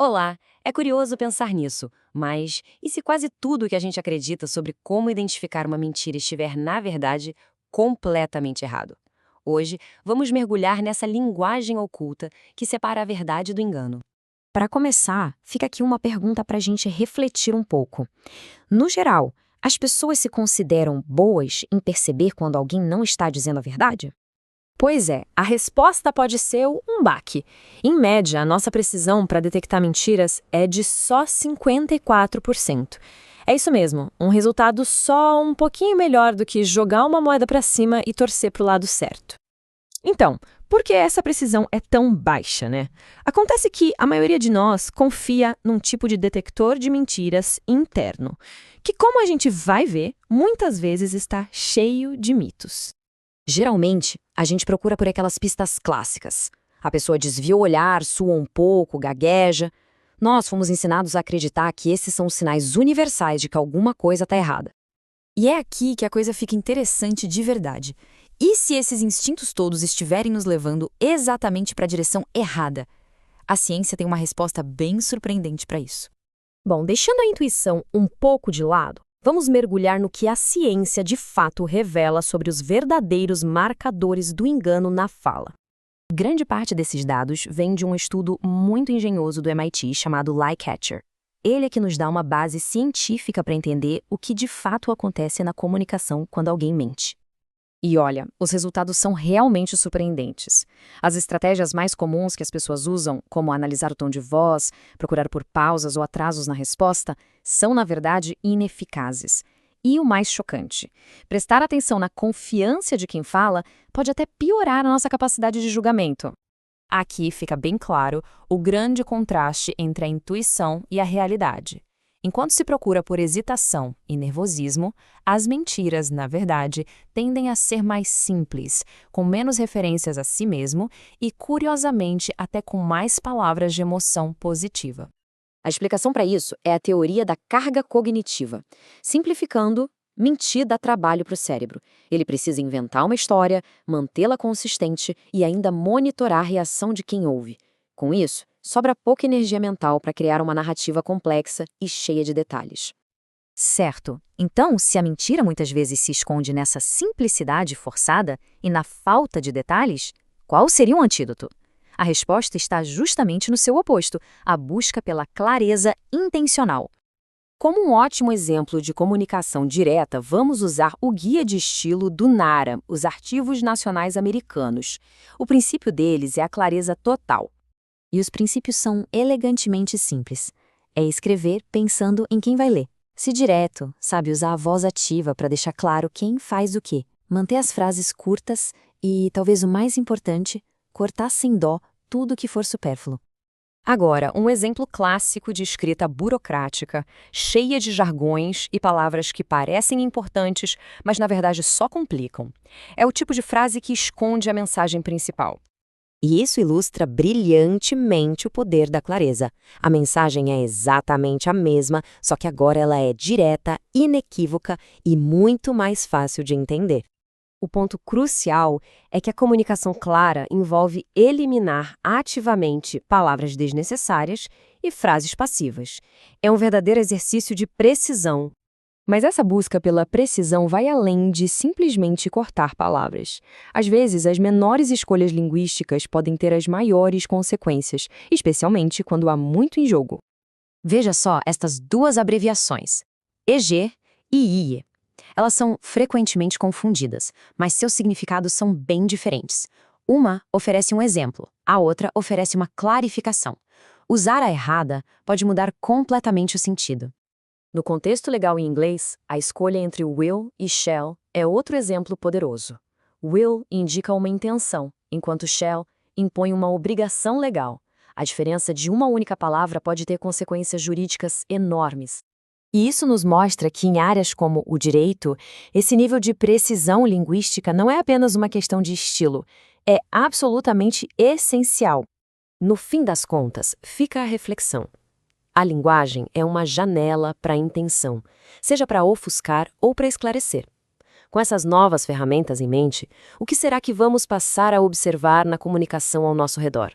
Olá, é curioso pensar nisso, mas e se quase tudo que a gente acredita sobre como identificar uma mentira estiver, na verdade, completamente errado? Hoje, vamos mergulhar nessa linguagem oculta que separa a verdade do engano. Para começar, fica aqui uma pergunta para a gente refletir um pouco. No geral, as pessoas se consideram boas em perceber quando alguém não está dizendo a verdade? Pois é, a resposta pode ser um baque. Em média, a nossa precisão para detectar mentiras é de só 54%. É isso mesmo, um resultado só um pouquinho melhor do que jogar uma moeda para cima e torcer para o lado certo. Então, por que essa precisão é tão baixa, né? Acontece que a maioria de nós confia num tipo de detector de mentiras interno, que, como a gente vai ver, muitas vezes está cheio de mitos. Geralmente, a gente procura por aquelas pistas clássicas. A pessoa desvia o olhar, sua um pouco, gagueja. Nós fomos ensinados a acreditar que esses são os sinais universais de que alguma coisa está errada. E é aqui que a coisa fica interessante de verdade. E se esses instintos todos estiverem nos levando exatamente para a direção errada? A ciência tem uma resposta bem surpreendente para isso. Bom, deixando a intuição um pouco de lado, vamos mergulhar no que a ciência de fato revela sobre os verdadeiros marcadores do engano na fala. Grande parte desses dados vem de um estudo muito engenhoso do MIT chamado Lie Catcher. Ele é que nos dá uma base científica para entender o que de fato acontece na comunicação quando alguém mente. E olha, os resultados são realmente surpreendentes. As estratégias mais comuns que as pessoas usam, como analisar o tom de voz, procurar por pausas ou atrasos na resposta, são, na verdade, ineficazes. E o mais chocante, prestar atenção na confiança de quem fala pode até piorar a nossa capacidade de julgamento. Aqui fica bem claro o grande contraste entre a intuição e a realidade. Enquanto se procura por hesitação e nervosismo, as mentiras, na verdade, tendem a ser mais simples, com menos referências a si mesmo e, curiosamente, até com mais palavras de emoção positiva. A explicação para isso é a teoria da carga cognitiva. Simplificando, mentir dá trabalho para o cérebro. Ele precisa inventar uma história, mantê-la consistente e ainda monitorar a reação de quem ouve. Com isso, sobra pouca energia mental para criar uma narrativa complexa e cheia de detalhes. Certo. Então, se a mentira muitas vezes se esconde nessa simplicidade forçada e na falta de detalhes, qual seria o antídoto? A resposta está justamente no seu oposto, a busca pela clareza intencional. Como um ótimo exemplo de comunicação direta, vamos usar o guia de estilo do NARA, os Arquivos Nacionais Americanos. O princípio deles é a clareza total. E os princípios são elegantemente simples. É escrever pensando em quem vai ler. Se direto, sabe usar a voz ativa para deixar claro quem faz o quê. Manter as frases curtas e, talvez o mais importante, cortar sem dó tudo que for supérfluo. Agora, um exemplo clássico de escrita burocrática, cheia de jargões e palavras que parecem importantes, mas na verdade só complicam. É o tipo de frase que esconde a mensagem principal. E isso ilustra brilhantemente o poder da clareza. A mensagem é exatamente a mesma, só que agora ela é direta, inequívoca e muito mais fácil de entender. O ponto crucial é que a comunicação clara envolve eliminar ativamente palavras desnecessárias e frases passivas. É um verdadeiro exercício de precisão. Mas essa busca pela precisão vai além de simplesmente cortar palavras. Às vezes, as menores escolhas linguísticas podem ter as maiores consequências, especialmente quando há muito em jogo. Veja só estas duas abreviações, EG e IE. Elas são frequentemente confundidas, mas seus significados são bem diferentes. Uma oferece um exemplo, a outra oferece uma clarificação. Usar a errada pode mudar completamente o sentido. No contexto legal em inglês, a escolha entre will e shall é outro exemplo poderoso. Will indica uma intenção, enquanto shall impõe uma obrigação legal. A diferença de uma única palavra pode ter consequências jurídicas enormes. E isso nos mostra que em áreas como o direito, esse nível de precisão linguística não é apenas uma questão de estilo, é absolutamente essencial. No fim das contas, fica a reflexão. A linguagem é uma janela para a intenção, seja para ofuscar ou para esclarecer. Com essas novas ferramentas em mente, o que será que vamos passar a observar na comunicação ao nosso redor?